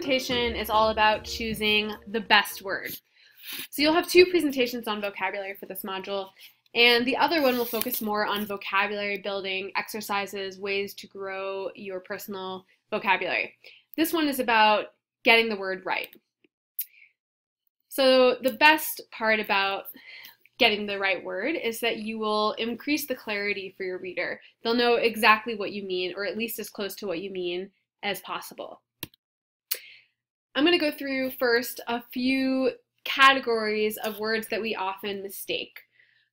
presentation is all about choosing the best word. So you'll have two presentations on vocabulary for this module, and the other one will focus more on vocabulary building exercises, ways to grow your personal vocabulary. This one is about getting the word right. So the best part about getting the right word is that you will increase the clarity for your reader. They'll know exactly what you mean, or at least as close to what you mean as possible. I'm going to go through first a few categories of words that we often mistake.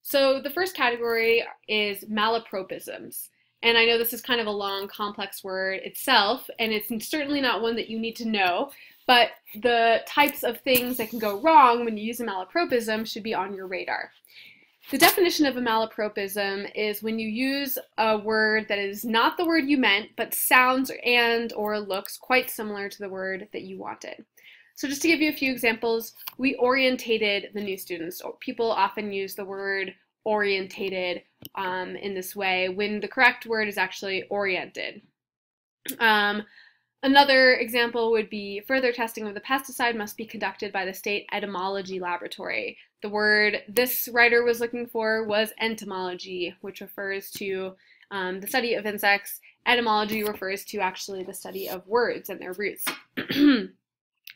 So the first category is malapropisms. And I know this is kind of a long, complex word itself, and it's certainly not one that you need to know, but the types of things that can go wrong when you use a malapropism should be on your radar. The definition of a malapropism is when you use a word that is not the word you meant, but sounds and or looks quite similar to the word that you wanted. So just to give you a few examples, we orientated the new students. People often use the word orientated in this way when the correct word is actually oriented. Another example would be further testing of the pesticide must be conducted by the state etymology laboratory. The word this writer was looking for was entomology, which refers to the study of insects. Etymology refers to actually the study of words and their roots.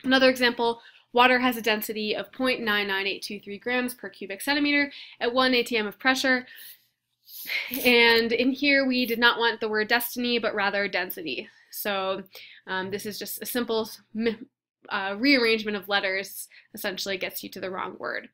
Another example, water has a density of 0.99823 grams per cubic centimeter at 1 atm of pressure. And in here we did not want the word destiny, but rather density. So this is just a simple rearrangement of letters, essentially gets you to the wrong word.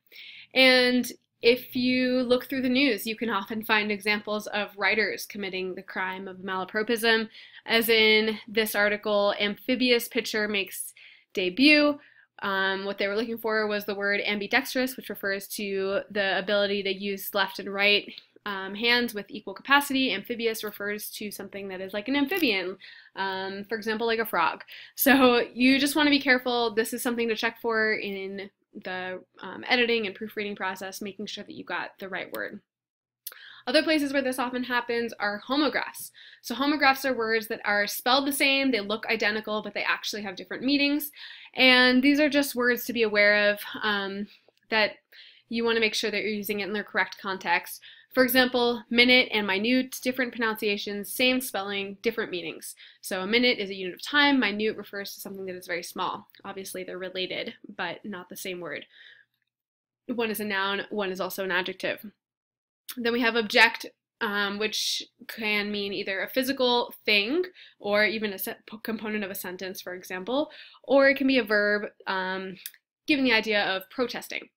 And if you look through the news, you can often find examples of writers committing the crime of malapropism, as in this article, amphibious pitcher makes debut. What they were looking for was the word ambidextrous, which refers to the ability to use left and right hands with equal capacity. Amphibious refers to something that is like an amphibian, for example, like a frog. So you just want to be careful. This is something to check for in the editing and proofreading process, making sure that you got the right word. Other places where this often happens are homographs. So homographs are words that are spelled the same, they look identical, but they actually have different meanings. And these are just words to be aware of that you want to make sure that you're using it in their correct context. For example, minute and minute, different pronunciations, same spelling, different meanings. So a minute is a unit of time, minute refers to something that is very small. Obviously they're related, but not the same word. One is a noun, one is also an adjective. Then we have object, which can mean either a physical thing or even a component of a sentence, for example, or it can be a verb, giving the idea of protesting.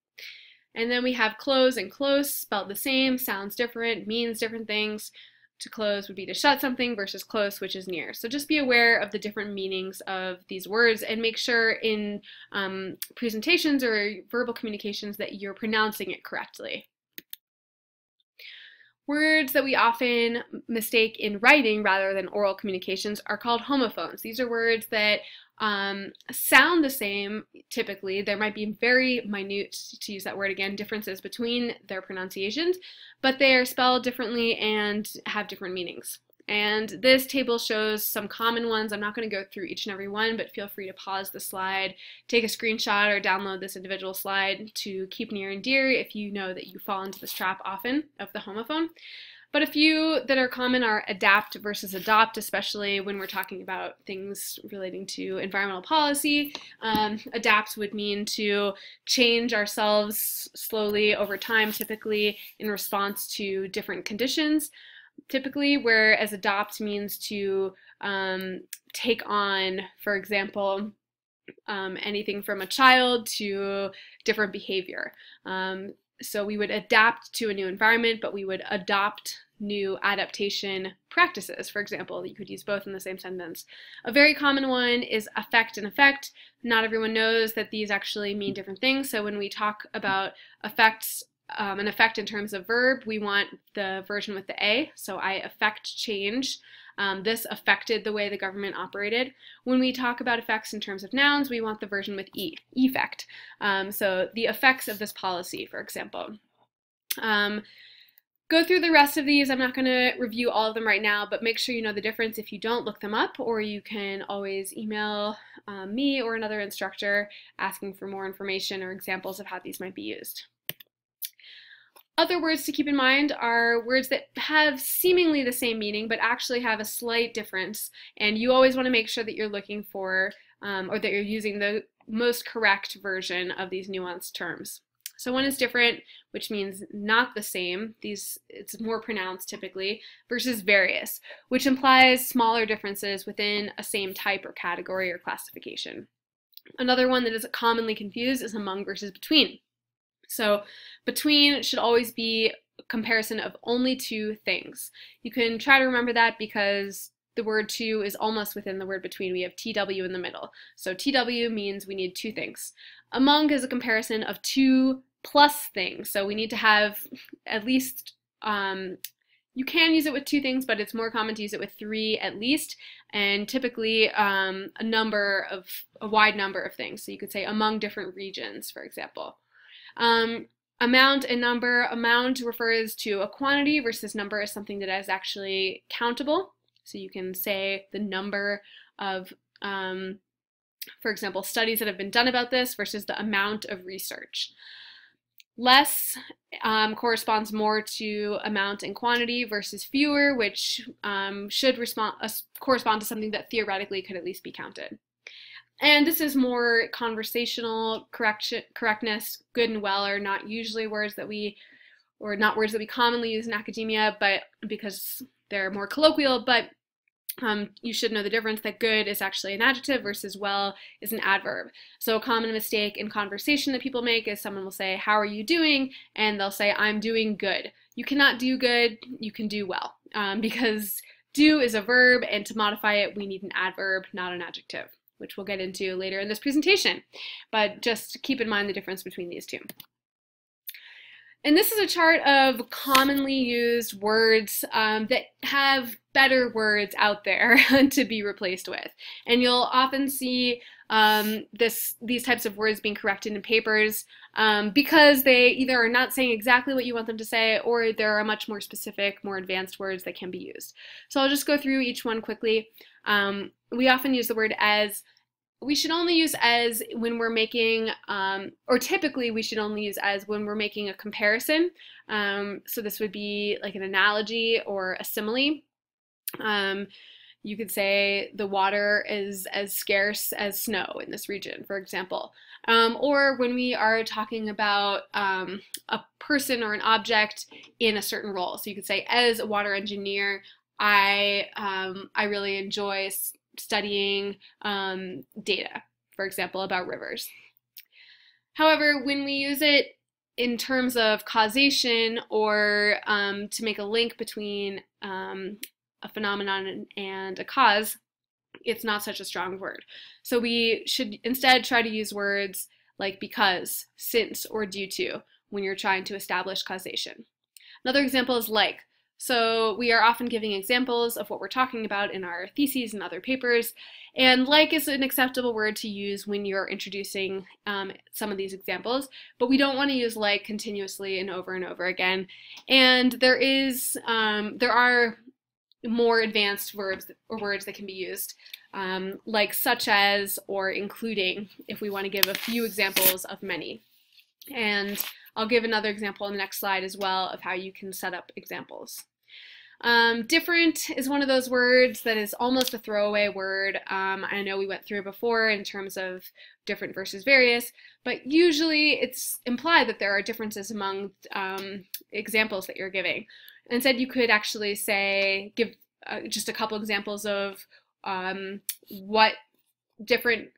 And then we have close and close, spelled the same, sounds different, means different things. To close would be to shut something versus close, which is near. So just be aware of the different meanings of these words and make sure in presentations or verbal communications that you're pronouncing it correctly. Words that we often mistake in writing rather than oral communications are called homophones. These are words that sound the same typically. There might be very minute, to use that word again, differences between their pronunciations, but they are spelled differently and have different meanings. And this table shows some common ones. I'm not going to go through each and every one, but feel free to pause the slide, take a screenshot, or download this individual slide to keep near and dear if you know that you fall into this trap often of the homophone. But a few that are common are adapt versus adopt, especially when we're talking about things relating to environmental policy. Adapt would mean to change ourselves slowly over time, typically in response to different conditions. Typically, whereas adopt means to take on, for example, anything from a child to different behavior. So we would adapt to a new environment, but we would adopt new adaptation practices, for example. You could use both in the same sentence. A very common one is affect and effect. Not everyone knows that these actually mean different things. So when we talk about effects, an effect in terms of verb, we want the version with the A. So I affect change. This affected the way the government operated. When we talk about effects in terms of nouns, we want the version with E, effect. So the effects of this policy, for example. Go through the rest of these. I'm not going to review all of them right now, but make sure you know the difference. If you don't, look them up, or you can always email me or another instructor asking for more information or examples of how these might be used. Other words to keep in mind are words that have seemingly the same meaning but actually have a slight difference, and you always want to make sure that you're looking for or that you're using the most correct version of these nuanced terms. So one is different, which means not the same. It's more pronounced typically, versus various, which implies smaller differences within a same type or category or classification. Another one that is commonly confused is among versus between. So between should always be a comparison of only two things. You can try to remember that because the word two is almost within the word between. We have TW in the middle. So TW means we need two things. Among is a comparison of two plus things. So we need to have at least, you can use it with two things, but it's more common to use it with three at least, and typically a wide number of things. So you could say among different regions, for example. Amount and number. Amount refers to a quantity versus number is something that is actually countable. So you can say the number of, for example, studies that have been done about this versus the amount of research. Less corresponds more to amount and quantity versus fewer, which should correspond to something that theoretically could at least be counted. And this is more conversational correctness. Good and well are not usually words that we commonly use in academia, but because they're more colloquial, but you should know the difference that good is actually an adjective versus well is an adverb. So a common mistake in conversation that people make is someone will say, "How are you doing?" and they'll say, "I'm doing good." You cannot do good, you can do well, because do is a verb, and to modify it we need an adverb, not an adjective, which we'll get into later in this presentation. But just keep in mind the difference between these two. And this is a chart of commonly used words that have better words out there to be replaced with. And you'll often see these types of words being corrected in papers because they either are not saying exactly what you want them to say, or there are much more specific, more advanced words that can be used. So I'll just go through each one quickly. We often use the word as. We should only use as when we're making, or typically we should only use as when we're making a comparison. So this would be like an analogy or a simile. You could say the water is as scarce as snow in this region, for example. Or when we are talking about a person or an object in a certain role. So you could say, as a water engineer, I really enjoy studying data, for example, about rivers. However, when we use it in terms of causation or to make a link between a phenomenon and a cause, it's not such a strong word. So we should instead try to use words like because, since, or due to when you're trying to establish causation. Another example is like. So we are often giving examples of what we're talking about in our theses and other papers, and like is an acceptable word to use when you're introducing some of these examples, but we don't want to use like continuously and over again. And there are more advanced verbs or words that can be used, like such as or including, if we want to give a few examples of many. And I'll give another example on the next slide as well of how you can set up examples. Different is one of those words that is almost a throwaway word. I know we went through it before in terms of different versus various, but usually it's implied that there are differences among examples that you're giving. Instead, you could actually say, give just a couple examples of what different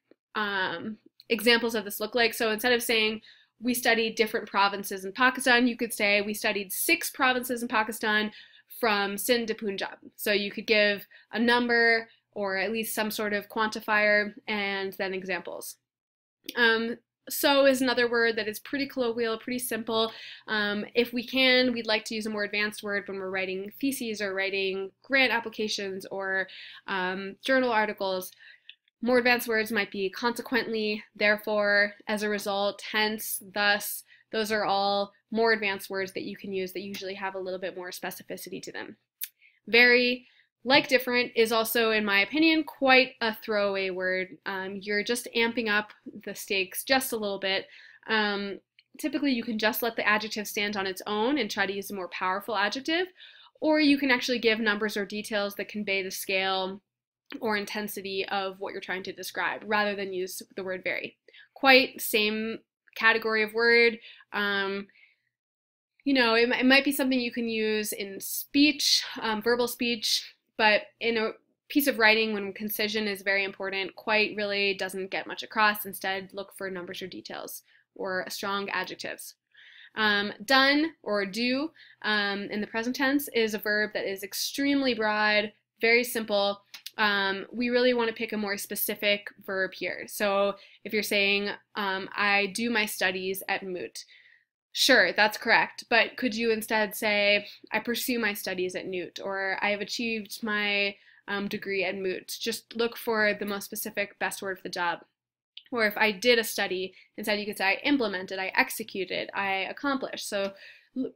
examples of this look like. So instead of saying, we studied different provinces in Pakistan, you could say we studied 6 provinces in Pakistan from Sindh to Punjab. So you could give a number or at least some sort of quantifier and then examples. So is another word that is pretty colloquial, pretty simple. If we can, we'd like to use a more advanced word when we're writing theses or writing grant applications or journal articles. More advanced words might be consequently, therefore, as a result, hence, thus. Those are all more advanced words that you can use that usually have a little bit more specificity to them. Very, Like different is also, in my opinion, quite a throwaway word. You're just amping up the stakes just a little bit. Typically, you can just let the adjective stand on its own and try to use a more powerful adjective, or you can actually give numbers or details that convey the scale or intensity of what you're trying to describe, rather than use the word very. Quite same category of word. You know, it might be something you can use in speech, verbal speech, but in a piece of writing, when concision is very important, quite really doesn't get much across. Instead, look for numbers or details or strong adjectives. Done or do in the present tense is a verb that is extremely broad, very simple. We really want to pick a more specific verb here. So if you're saying, I do my studies at Moot, sure, that's correct, but could you instead say, I pursue my studies at Newt, or I have achieved my degree at Moot? Just look for the most specific, best word for the job. Or if I did a study, instead you could say, I implemented, I executed, I accomplished. So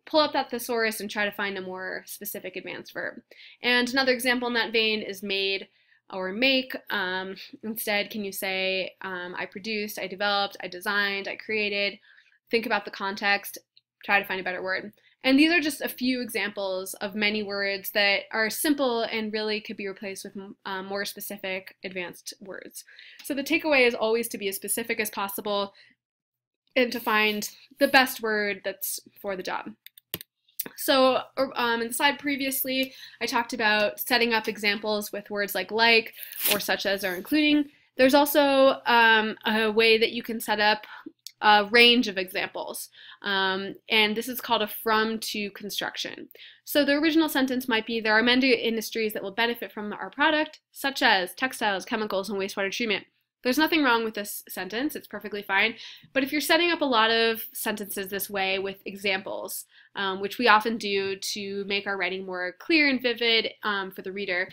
pull up that thesaurus and try to find a more specific advanced verb. And another example in that vein is made or make. Instead, can you say, I produced, I developed, I designed, I created. Think about the context, try to find a better word. And these are just a few examples of many words that are simple and really could be replaced with more specific, advanced words. So the takeaway is always to be as specific as possible and to find the best word that's for the job. So in the slide previously, I talked about setting up examples with words like or such as, or including. There's also a way that you can set up a range of examples, and this is called a from to construction. So the original sentence might be, there are many industries that will benefit from our product, such as textiles, chemicals, and wastewater treatment. There's nothing wrong with this sentence, it's perfectly fine, but if you're setting up a lot of sentences this way with examples, which we often do to make our writing more clear and vivid for the reader,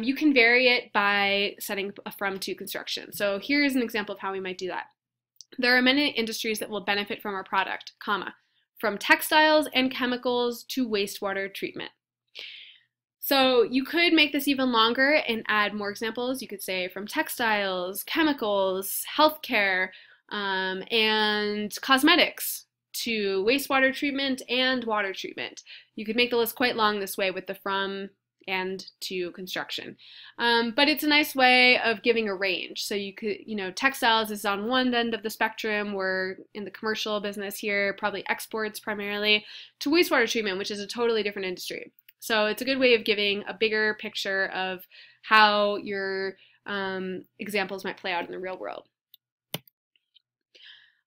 you can vary it by setting a from to construction. So here's an example of how we might do that. There are many industries that will benefit from our product, comma, from textiles and chemicals to wastewater treatment. So you could make this even longer and add more examples. You could say from textiles, chemicals, healthcare, and cosmetics to wastewater treatment and water treatment. You could make the list quite long this way with the from and to construction. But it's a nice way of giving a range. So you could, textiles is on one end of the spectrum. We're in the commercial business here, probably exports primarily, to wastewater treatment, which is a totally different industry. So it's a good way of giving a bigger picture of how your examples might play out in the real world.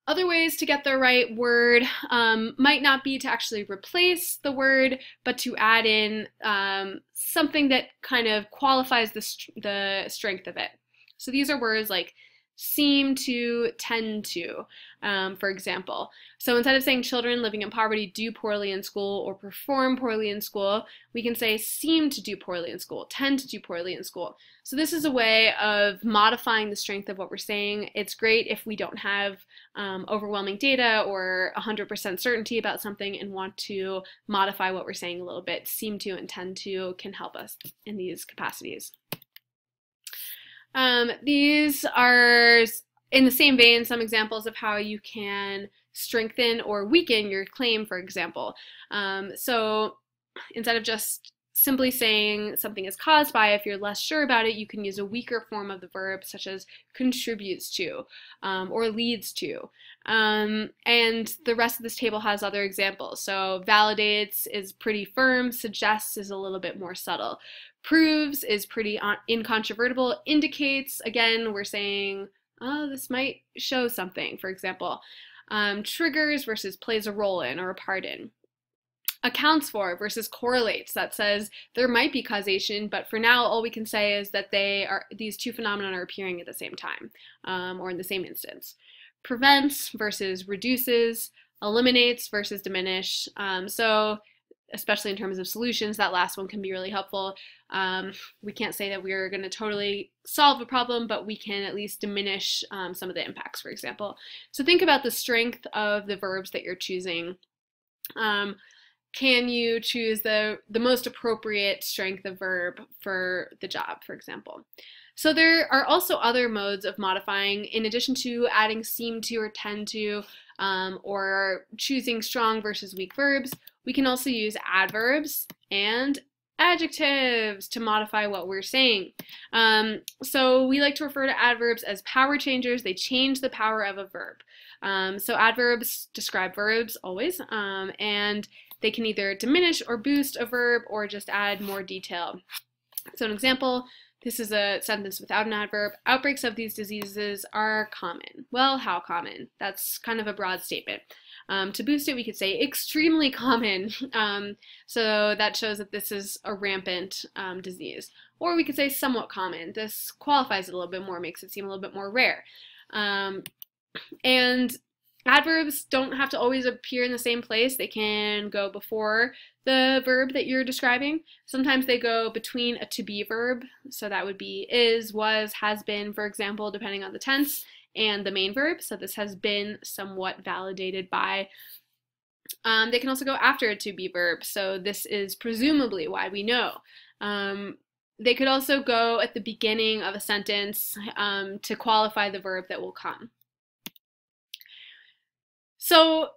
Other ways to get the right word might not be to actually replace the word, but to add in something that kind of qualifies the strength of it. So these are words like seem to, tend to, for example. So instead of saying children living in poverty do poorly in school or perform poorly in school, we can say seem to do poorly in school, tend to do poorly in school. So this is a way of modifying the strength of what we're saying. It's great if we don't have overwhelming data or 100% certainty about something and want to modify what we're saying a little bit. Seem to and tend to can help us in these capacities. These are, in the same vein, some examples of how you can strengthen or weaken your claim, for example. So instead of just simply saying something is caused by, if you're less sure about it, you can use a weaker form of the verb, such as contributes to or leads to. And the rest of this table has other examples. So validates is pretty firm, suggests is a little bit more subtle. Proves is pretty incontrovertible. Indicates, again, we're saying, oh, this might show something, for example. Triggers versus plays a role in or a part in. Accounts for versus correlates. That says there might be causation, but for now all we can say is that these two phenomena are appearing at the same time or in the same instance. Prevents versus reduces. Eliminates versus diminish. So especially in terms of solutions, that last one can be really helpful. We can't say that we're going to totally solve a problem, but we can at least diminish some of the impacts, for example. So think about the strength of the verbs that you're choosing. can you choose the most appropriate strength of verb for the job, for example. So there are also other modes of modifying, in addition to adding seem to or tend to, or choosing strong versus weak verbs. We can also use adverbs and adjectives to modify what we're saying. So we like to refer to adverbs as power changers. They change the power of a verb. So adverbs describe verbs always, and they can either diminish or boost a verb or just add more detail. So an example, this is a sentence without an adverb. Outbreaks of these diseases are common. Well, how common? That's kind of a broad statement. To boost it, we could say extremely common. So that shows that this is a rampant disease. Or we could say somewhat common. This qualifies it a little bit more, makes it seem a little bit more rare. And adverbs don't have to always appear in the same place. They can go before the verb that you're describing. Sometimes they go between a to-be verb, so that would be is, was, has been, for example, depending on the tense, and the main verb, so this has been somewhat validated by. They can also go after a to-be verb, so this is presumably why we know. They could also go at the beginning of a sentence to qualify the verb that will come. So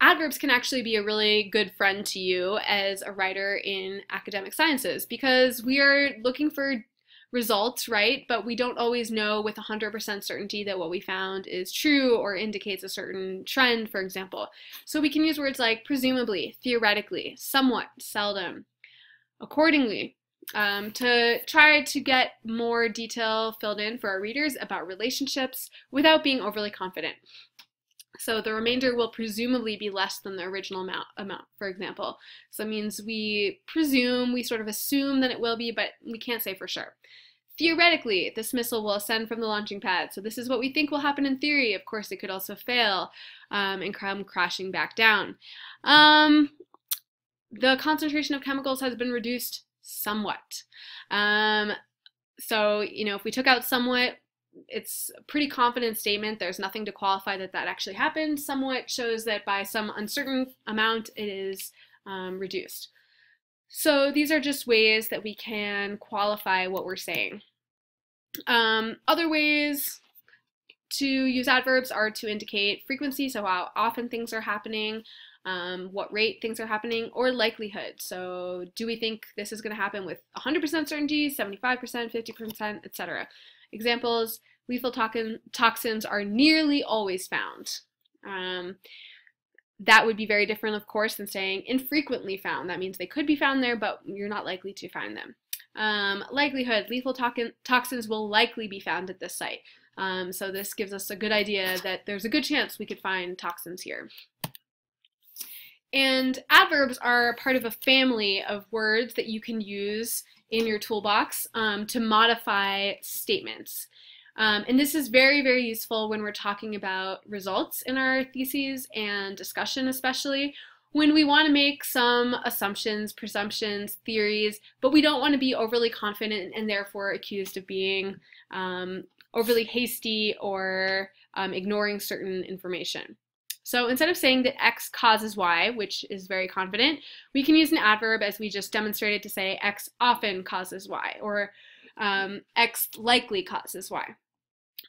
adverbs can actually be a really good friend to you as a writer in academic sciences, because we are looking for results, right? But we don't always know with 100% certainty that what we found is true or indicates a certain trend, for example. So we can use words like presumably, theoretically, somewhat, seldom, accordingly, to try to get more detail filled in for our readers about relationships without being overly confident. So the remainder will presumably be less than the original amount, for example. So it means we presume, we sort of assume that it will be, but we can't say for sure. Theoretically, this missile will ascend from the launching pad. So this is what we think will happen in theory. Of course, it could also fail and come crashing back down. The concentration of chemicals has been reduced somewhat. So, if we took out somewhat, it's a pretty confident statement. There's nothing to qualify that that actually happened. Somewhat shows that by some uncertain amount it is reduced. So these are just ways that we can qualify what we're saying. Other ways to use adverbs are to indicate frequency, so how often things are happening, what rate things are happening, or likelihood. So do we think this is going to happen with 100% certainty, 75%, 50%, etc. Examples, lethal toxins are nearly always found. That would be very different, of course, than saying infrequently found. That means they could be found there, but you're not likely to find them. Likelihood, lethal toxins will likely be found at this site. So this gives us a good idea that there's a good chance we could find toxins here. And adverbs are part of a family of words that you can use in your toolbox to modify statements. And this is very, very useful when we're talking about results in our theses and discussion, especially when we want to make some assumptions, presumptions, theories, but we don't want to be overly confident and therefore accused of being overly hasty or ignoring certain information. So instead of saying that X causes Y, which is very confident, we can use an adverb as we just demonstrated to say X often causes Y, or X likely causes Y.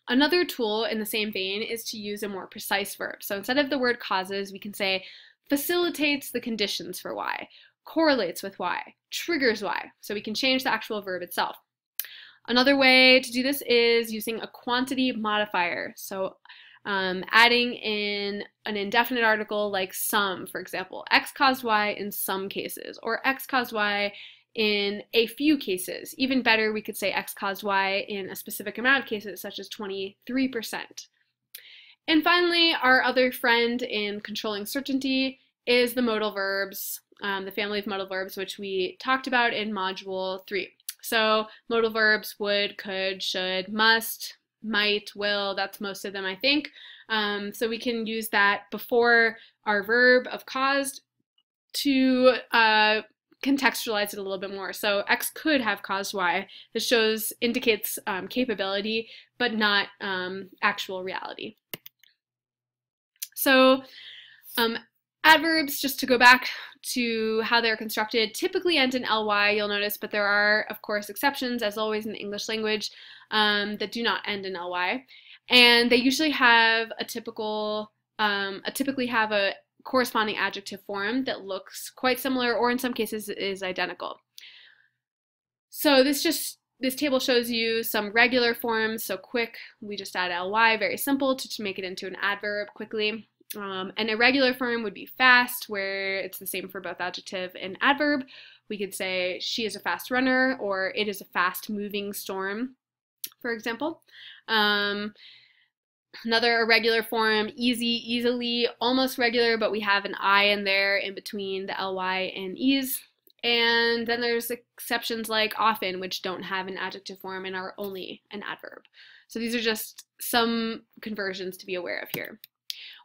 Another tool in the same vein is to use a more precise verb. So instead of the word causes, we can say facilitates the conditions for Y, correlates with Y, triggers Y. So we can change the actual verb itself. Another way to do this is using a quantity modifier. So adding in an indefinite article like some, for example, X caused Y in some cases, or X caused Y in a few cases. Even better, we could say X caused Y in a specific amount of cases, such as 23%. And finally, our other friend in controlling certainty is the modal verbs, the family of modal verbs, which we talked about in Module 3. So modal verbs would, could, should, must, might, will, that's most of them, I think. So we can use that before our verb of caused to contextualize it a little bit more. So X could have caused Y. This indicates capability, but not actual reality. So Adverbs, just to go back to how they're constructed, typically end in ly, you'll notice, but there are, of course, exceptions, as always in the English language, that do not end in ly. And they usually have typically have a corresponding adjective form that looks quite similar, or in some cases is identical. So this table shows you some regular forms. So quick, we just add ly, very simple, to make it into an adverb quickly. An irregular form would be fast, where it's the same for both adjective and adverb. We could say she is a fast runner, or it is a fast moving storm, for example. Another irregular form, easy, easily, almost regular, but we have an I in there in between the ly and ease. And then there's exceptions like often, which don't have an adjective form and are only an adverb. So these are just some conversions to be aware of here.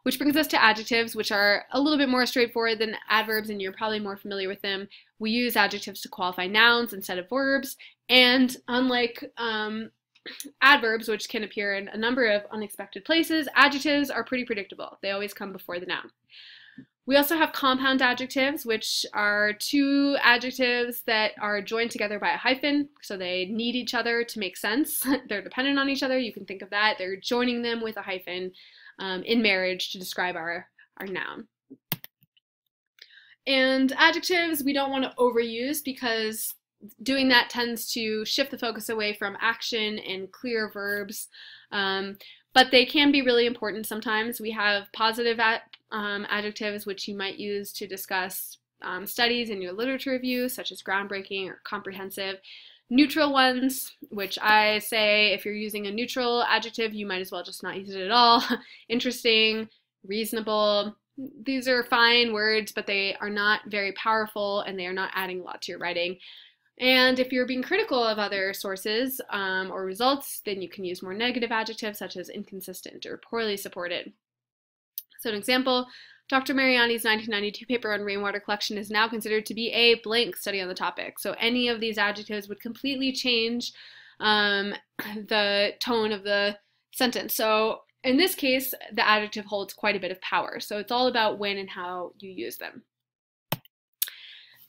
Which brings us to adjectives, which are a little bit more straightforward than adverbs, and you're probably more familiar with them. We use adjectives to qualify nouns instead of verbs, and unlike adverbs, which can appear in a number of unexpected places, adjectives are pretty predictable. They always come before the noun. We also have compound adjectives, which are two adjectives that are joined together by a hyphen, so they need each other to make sense. They're dependent on each other. You can think of that. They're joining them with a hyphen in marriage to describe our noun. And adjectives we don't want to overuse, because doing that tends to shift the focus away from action and clear verbs. But they can be really important sometimes. We have positive adjectives, which you might use to discuss studies in your literature review, such as groundbreaking or comprehensive. Neutral ones, which I say if you're using a neutral adjective, you might as well just not use it at all. Interesting, reasonable. These are fine words, but they are not very powerful, and they are not adding a lot to your writing. And if you're being critical of other sources or results, then you can use more negative adjectives such as inconsistent or poorly supported. So an example, Dr. Mariani's 1992 paper on rainwater collection is now considered to be a blank study on the topic. So any of these adjectives would completely change the tone of the sentence. So in this case, the adjective holds quite a bit of power. So it's all about when and how you use them.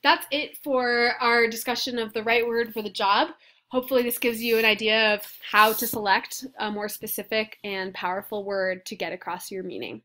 That's it for our discussion of the right word for the job. Hopefully this gives you an idea of how to select a more specific and powerful word to get across your meaning.